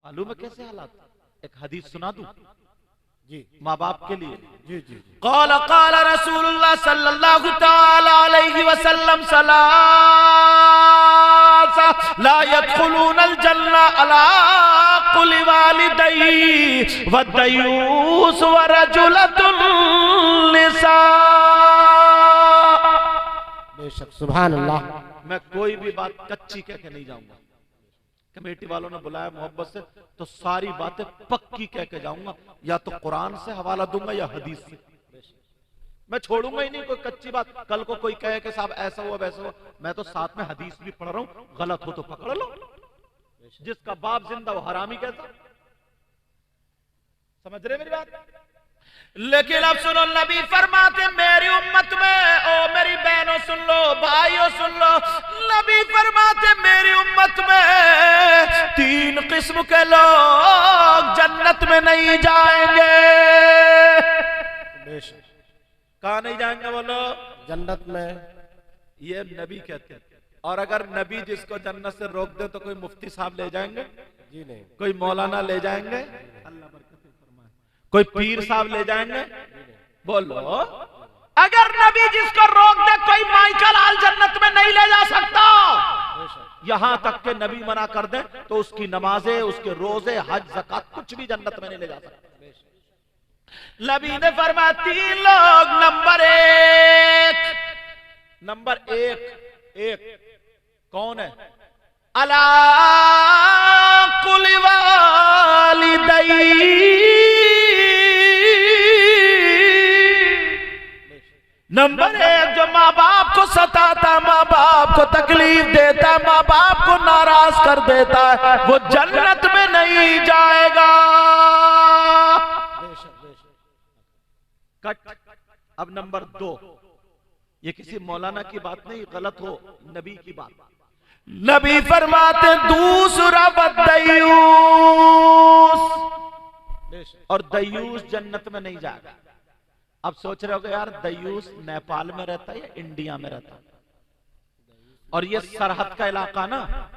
मालूम है कैसे हालात? एक हदीस सुना दूं जी माँ बाप के लिए। जी जी क़ाल क़ाल रसूलुल्लाह सल्लल्लाहु तआला अलैहि वसल्लम सलासा ला यदखुलूनल जन्ना अला कुल्ली वालिदैहि व दयूस व रजुलतुन निसा। बेशक सुभान अल्लाह। मैं कोई भी बात कच्ची कह के नहीं जाऊंगा। कमेटी वालों ने बुलाया मोहब्बत से तो सारी बातें पक्की कह के जाऊंगा, या तो कुरान से हवाला दूंगा या हदीस से। मैं छोड़ूंगा ही नहीं कोई कच्ची बात। कल को कोई कहे कि साहब ऐसा हुआ वैसा हुआ, मैं तो साथ में हदीस भी पढ़ रहा हूं, गलत हो तो पकड़ लो। जिसका बाप जिंदा वो हरामी कैसा? समझ रहे मेरी बात? लेकिन अब सुनो, नबी फरमाते मेरी उम्मत में, ओ मेरी बहनों सुन लो, भाइयों सुन लो, नबी फरमाते मेरी उम्मत में 3 किस्म के लोग जन्नत में नहीं जाएंगे। बेशक। कहां नहीं जाएंगे बोलो? जन्नत में। ये नबी कहते हैं। और अगर नबी जिसको जन्नत से रोक दे तो कोई मुफ्ती साहब ले जाएंगे? जी नहीं। कोई मौलाना ले जाएंगे? अल्लाह बरकत फरमाए। कोई पीर साहब ले जाएंगे? बोलो। अगर नबी जिसको रोक दे कोई माइकल आल जन्नत में नहीं ले जा सकता। यहां तक के नबी मना कर दे तो उसकी नमाजें, उसके रोजे, हज, ज़कात कुछ भी जन्नत में नहीं ले जा सकता। नबी ने फरमाया 3 लोग। नंबर एक कौन है? अला कुल्ली वालिदैहि। नंबर 1 जो माँ बाप को सताता, माँ बाप को तकलीफ देता, माँ बाप को नाराज कर देता है, वो जन्नत में नहीं जाएगा। कट। अब नंबर 2, ये किसी मौलाना की बात नहीं, गलत हो, नबी की बात। नबी फरमाते दूसरा दयूस, और दयूस जन्नत में नहीं जाएगा। अब सोच रहे होगे यार दयूस नेपाल में रहता है या इंडिया में रहता है? और ये सरहद का इलाका ना,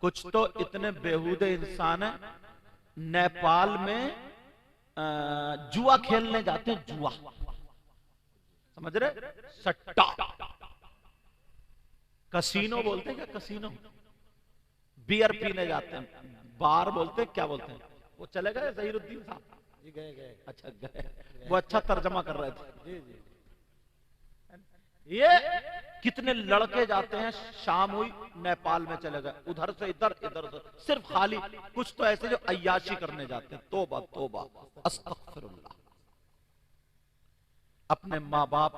कुछ तो इतने बेहूदे इंसान है नेपाल में जुआ खेलने जाते हैं। जुआ समझ रहे? सट्टा, कसीनो बोलते हैं क्या? कसीनो, बियर पीने जाते हैं, बार बोलते हैं, क्या बोलते हैं? वो चले गए ज़हीरुद्दीन साहब? जी गए। अच्छा गए, वो अच्छा तर्जमा कर रहे थे। जी जी। ये कितने लड़के जाते हैं, शाम हुई नेपाल में चले गए, उधर से इधर, इधर से, सिर्फ खाली कुछ तो ऐसे जो अय्याशी करने जाते हैं। तौबा तौबा, अस्तगफिरुल्लाह। अपने माँ बाप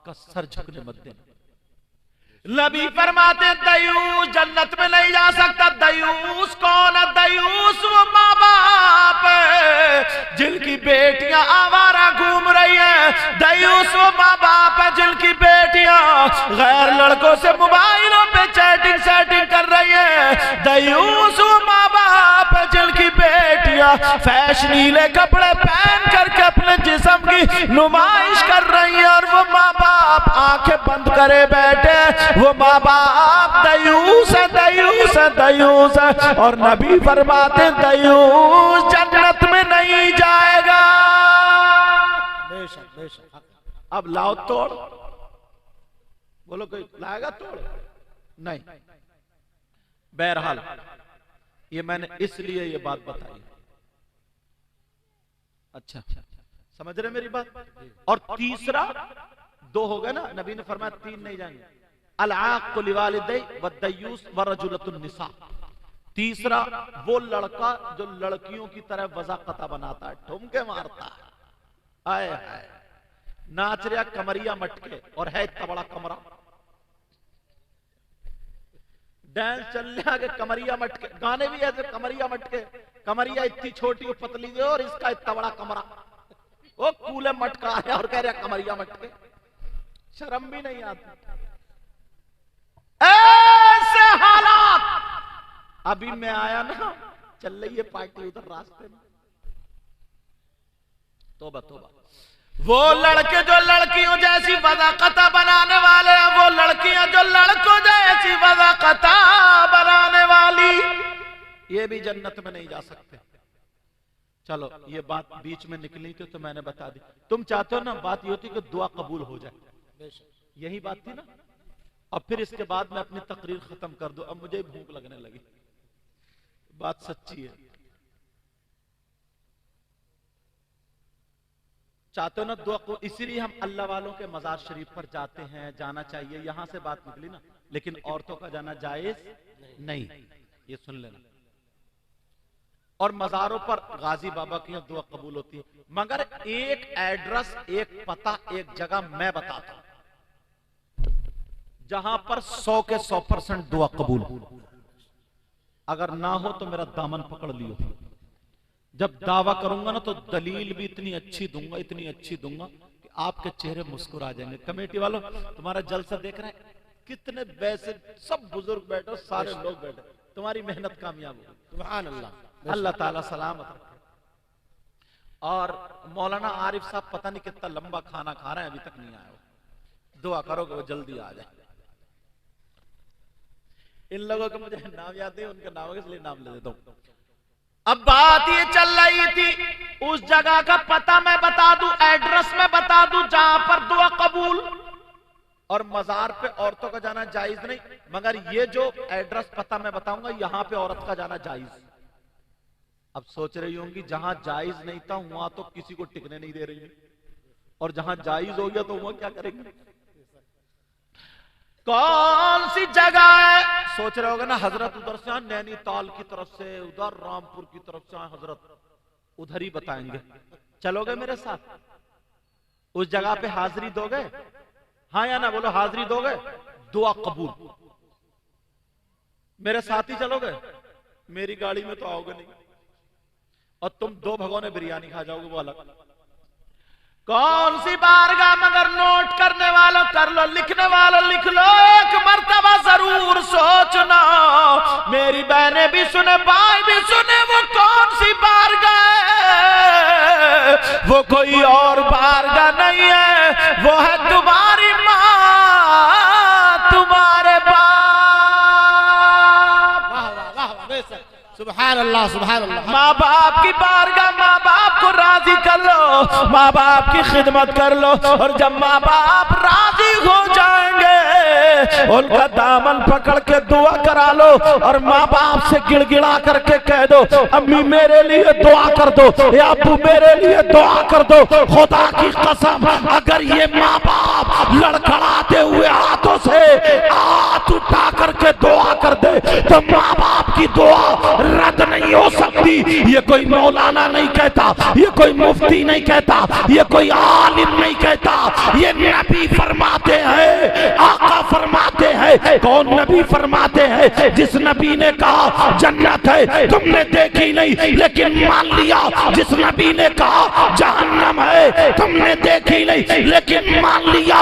का सर झुकने मत देना। नबी फरमाते दयूस जन्नत में नहीं जा सकता। दयूस कौन है? दयूस वो माँ बाप जिनकी बेटियां आवारा घूम रही हैं। दयूस वो माँ बाप है जिनकी बेटियां गैर लड़कों से मोबाइलों पे चैटिंग कर रही हैं। दयूस वो माँ बाप है जिनकी बेटियां फैशनीले कपड़े पहन करके अपने जिस्म की नुमाइश कर रही हैं। और वो माँ बाप आंखें बंद करे बैठे, वो माँ बाप दयूस है, दयूस है, दयूस है। और नबी फरमाते दयूस जन्नत में नहीं जाएगा। बेशक बेशक। अब लाओ तोड़, बोलो कोई लाएगा तोड़? नहीं। बहरहाल ये मैंने इसलिए ये बात बताई। अच्छा समझ रहे मेरी बात? और तीसरा 2 हो गए ना, नबी ने फरमाया 3 नहीं जाएंगे। अल-आक़ लिवालिदैहि व दयूस व रजुलतुन निसा। तीसरा वो लड़का जो लड़कियों की तरह वज़ाक़ता बनाता है, ठुमके मारता है, आए हाय, नाच रहा कमरिया मटके, और है इतना बड़ा कमरा, डांस चल रहा है कमरिया मटके, गाने भी ऐसे कमरिया मटके, कमरिया इतनी छोटी पतली है और इसका इतना बड़ा कमरा, वो कूले मटका है और कह रहा कमरिया मटके। शर्म भी नहीं आती। ऐसे हालात अभी मैं आया ना, चल रही है पार्टी उधर रास्ते में। तौबा तौबा। वो लड़के जो लड़कियों जैसी वज़ाक़ता बनाने वाले हैं, वो लड़कियां जो लड़कों जैसी वज़ाक़ता बनाने वाली, ये भी जन्नत में नहीं जा सकते। चलो ये बात बीच में निकली थी तो मैंने बता दी। तुम चाहते हो ना बात ये होती कि दुआ कबूल हो जाए, यही बात थी ना। अब फिर इसके बाद मैं अपनी तकरीर खत्म कर दूं, अब मुझे भूख लगने लगी, बात सच्ची है। चाहते हो ना दुआ को, इसीलिए हम अल्लाह वालों के मजार शरीफ पर जाते हैं, जाना चाहिए, यहां से बात निकली ना। लेकिन औरतों का जाना जायज नहीं, ये सुन लेना। और मजारों पर गाजी बाबा की दुआ कबूल होती है, मगर एक एड्रेस, एक पता, एक जगह मैं बताता हूं जहां पर 100 के 100% दुआ कबूल हो। अगर ना हो तो मेरा दामन पकड़ लियो। जब दावा करूंगा ना तो दलील भी इतनी अच्छी दूंगा, इतनी अच्छी दूंगा कि आपके चेहरे मुस्कुरा जाएंगे। कमेटी वालों, तुम्हारा जलसा देख रहे हैं, कितने वैसे सब बुजुर्ग बैठो, सारे लोग बैठे, तुम्हारी मेहनत कामयाब हो। सुभान अल्लाह, अल्लाह ताला सलामत रखे। और मौलाना आरिफ साहब पता नहीं कितना लंबा खाना खा रहे हैं, अभी तक नहीं आया। दुआ करोगे वो जल्दी आ जाए। इन लोगों के मुझे नाम याद नहीं, उनके नाम इसलिए नाम ले देता हूं। अब बात ये चल रही थी, उस जगह का पता मैं बता दूं, एड्रेस में बता दूं जहां पर दुआ कबूल। और मजार पे औरतों का जाना जायज नहीं, मगर ये जो एड्रेस पता मैं बताऊंगा यहां पे औरत का जाना जायज। अब सोच रही होंगी जहां जायज नहीं था वहां तो किसी को टिकने नहीं दे रही है, और जहां जायज हो गया तो वहां क्या करेंगे? कौन सी जगह है? सोच रहे होगा ना, हजरत उधर से नैनीताल की तरफ से, उधर रामपुर की तरफ से हजरत, उधर ही बताएंगे। चलोगे मेरे साथ? उस जगह पे हाजिरी दोगे? हाँ या ना बोलो, हाजिरी दोगे? दुआ कबूल। मेरे साथ ही चलोगे? मेरी गाड़ी में तो आओगे नहीं, और तुम 2 भगोने बिरयानी खा जाओगे, वो अलग। कौन सी बारगाह? मगर नोट करने वालों कर लो, लिखने वालों लिख लो, एक मर्तबा जरूर सोचना, मेरी बहनें भी सुने, भाई भी सुने, वो कौन सी बारगाह है? वो कोई और बारगाह नहीं है, वो है तुम्हारी माँ, तुम्हारे बाप। सुभान अल्लाह, सुभान अल्लाह। माँ बाप की बारगाह, माँ बाप को राजी कर लो, माँ बाप की खिदमत कर लो, और जब माँ बाप राजी हो जाएंगे उनका दामन पकड़ के दुआ करा लो, और माँ बाप से गिड़गिड़ा करके कह दो, अम्मी मेरे लिए दुआ कर दो, या अब्बू मेरे लिए दुआ कर दो। खुदा की कसम, अगर ये माँ बाप लड़खड़ाते हुए हाथों से हाथ उठा करके दुआ कर दे तो माँ बाप की दुआ रद्द नहीं हो सकती। ये कोई मौलाना नहीं कहता, ये कोई मुफ्ती नहीं कहता, ये कोई आलिम नहीं कहता, ये नबी फरमाते हैं, आका फरमाते हैं। कौन नबी फरमाते हैं? जिस नबी ने कहा जन्नत है तुमने देखी नहीं लेकिन मान लिया, जिस नबी ने कहा जहन्नम है तुमने देखी नहीं लेकिन मान लिया,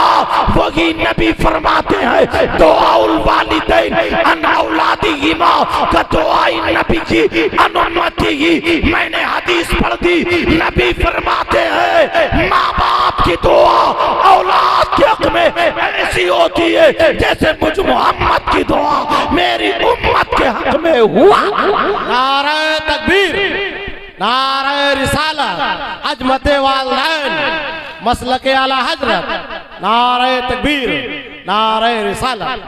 वही नबी फरमाते हैं दुआउल वालिदैन अन औलादिहिमा का दुआई नबी की अनुमति ही। मैंने हदीस पढ़ दी, नबी फरमाते हैं माँ बाप की दुआ औलाद के हक में ऐसी होती है जैसे मुझ मोहम्मद की दुआ मेरी उम्मत के हक में हुआ। नारे तकबीर, नारे रिसालत, अजमते वालदैन, मसलके आला हजरत, नारे तकबीर, नारे रिसालत।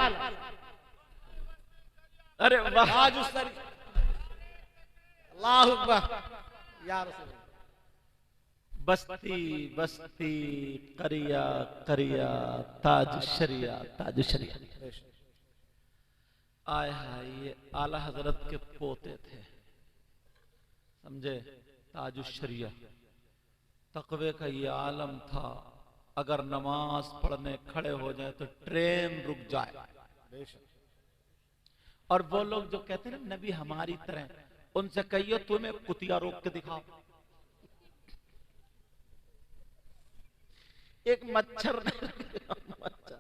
अरे वाह, अल्लाह अकबर या रसूल। बस्ती बस्ती, करिया करिया, ताज शरिया, ताज शरिया। आय हाय, ये आला हजरत के पोते थे, समझे? ताज शरिया, तकवे का ये आलम था, अगर नमाज पढ़ने खड़े हो जाए तो ट्रेन रुक जाए। और वो लोग जो कहते हैं ना नबी हमारी तरह, उनसे कहिए तुम्हें कुतिया रोक के दिखाओ। एक मच्छर मच्छर,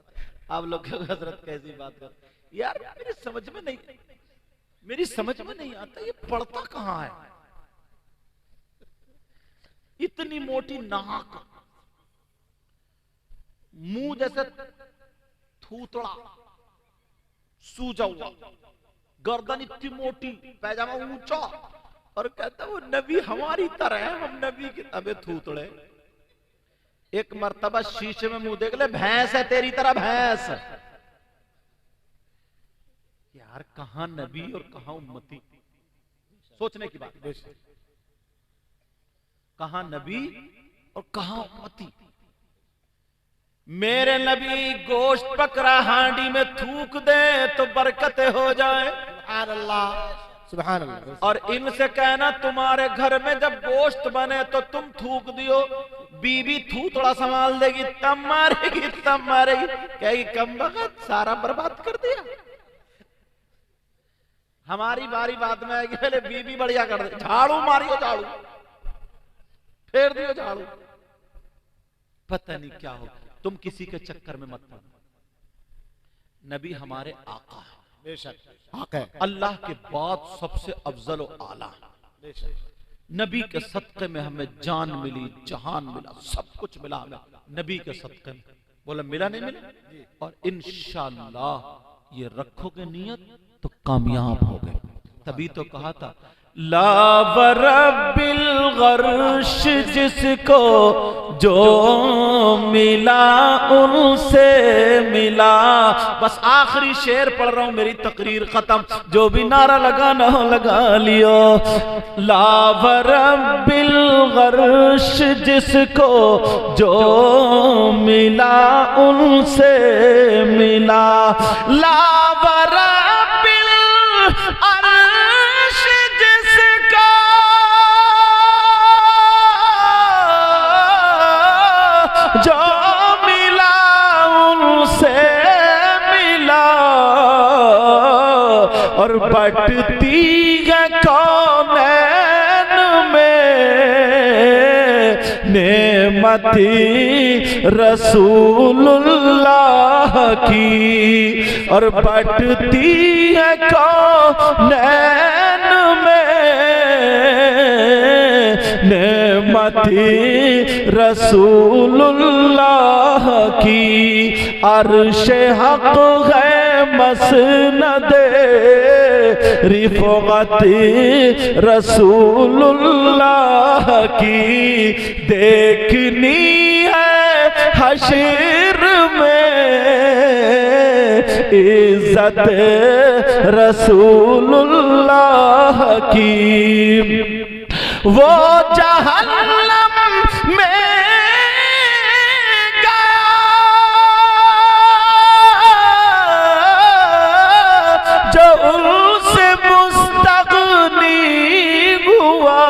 आप लोग हजरत कैसी बात कर यार, मेरी समझ में नहीं, मेरी समझ में नहीं आता ये पढ़ता कहां है? इतनी मोटी नाक, मुंह जैसे थूतड़ा सूजा हुआ, गर्दन इतनी मोटी, पैजामा ऊंचा, और कहता वो नबी हमारी तरह है, हम नबी की अबे थूतड़े। एक मर्तबा शीशे में मुंह देख ले, भैंस है तेरी तरह भैंस। यार कहां नबी और कहां उम्मती, सोचने की बात। कहां नबी और कहां उम्मती। मेरे नबी गोश्त पकड़ा हांडी में थूक दे तो बरकत हो जाए, सुभान अल्लाह, सुभान अल्लाह। और इनसे कहना तुम्हारे घर में जब गोश्त बने तो तुम थूक दियो, बीबी थू थोड़ा संभाल देगी, तब मारेगी तब मारेगी, कहेगी कम वक्त सारा बर्बाद कर दिया। हमारी बारी बाद में आएगी, पहले बीबी बढ़िया कर दे, झाड़ू मारियो झाड़ू, फेर दियो झाड़ू, पता नहीं क्या हो। तुम किसी के चक्कर में मत पड़ो। नबी हमारे आका है, बेशक आका है, अल्लाह के बाद सबसे अफजल व आला। नबी के सदक़े में हमें जान मिली, जहान मिला, सब कुछ मिला हमें नबी के सदक़े में। बोला मिला नहीं मिला, और इंशाअल्लाह ये रखोगे नियत तो कामयाब हो गए। तभी तो कहा था ला वरब्बिल गर्श, जिसको जो मिला उनसे मिला। बस आखिरी शेर पढ़ रहा हूं, मेरी तकरीर खत्म। जो भी नारा लगाना हो लगा लियो। ला वरब्बिल गर्श, जिसको जो मिला उनसे मिला। ला वरब्बिल अर्श, जिसका जो मिला उनसे मिला, और बटती है कौनैन में नेमती रसूलुल्लाह की, और बटती है कौनैन में नेमती रसूलुल्लाह की। अर्शे हक है मसनदे रिफ़अती रसूलुल्लाह की। देखनी है हश्र में इज्जत रसूलुल्लाह की। वो जहन्नम में जो उनसे मुस्तग़नी हुआ,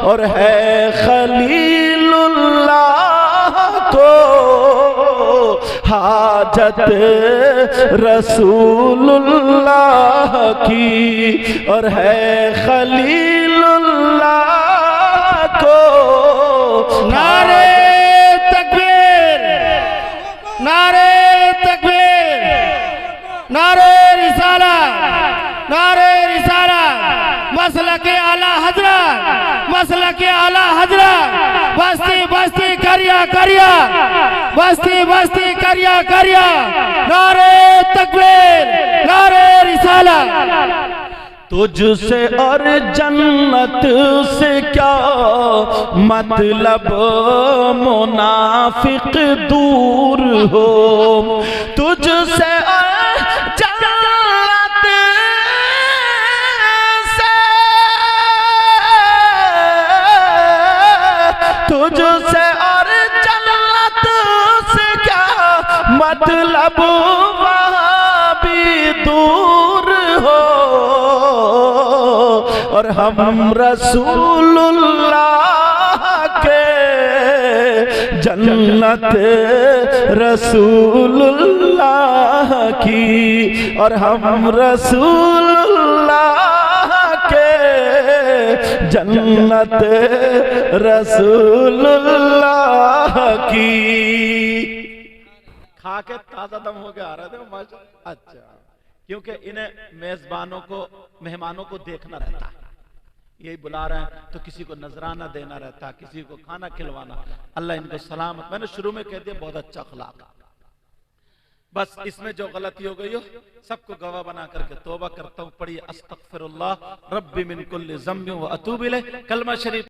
और है खलीलुल्लाह को हाजत रसूलुल्लाह की, और है खलीलुल्लाह को। नारे तकबीर, नारे तकबीर, नारे रिसालत, नारे रिसालत। मसलके आला हजरत, मसलके आला हजरत। बस्ती बस्ती करिया करिया, बस्ती बस्ती करिया करिया। नारे तकबीर, नारे रिसालत। तुझसे और जन्नत से क्या मतलब, मुनाफिक दूर हो। तुझसे और जन्नत से, तुझसे और जन्नत से क्या मतलब, वहाँ भी दूर हो। और हम रसूलुल्लाह के जन्नत रसूलुल्लाह की, और हम रसूलुल्लाह के जन्नत रसूलुल्लाह की। खा के ताजा दम हो के आ रहे थे माशाअल्लाह। अच्छा, क्योंकि इन्हें मेजबानों को, मेहमानों को देखना रहता है, यही बुला रहे हैं तो किसी को नजराना देना रहता है, किसी को खाना खिलवाना। अल्लाह इनको सलामत। मैंने शुरू में कह दिया बहुत अच्छा अखलाक। बस इसमें जो गलती हो गई हो सबको गवाह बना करके तौबा करता हूँ। पढ़िए अस्तगफिरुल्लाह रब्बी मिन कुल्ली ज़म्बिन व अतूबु इलैह। कलमा शरीफ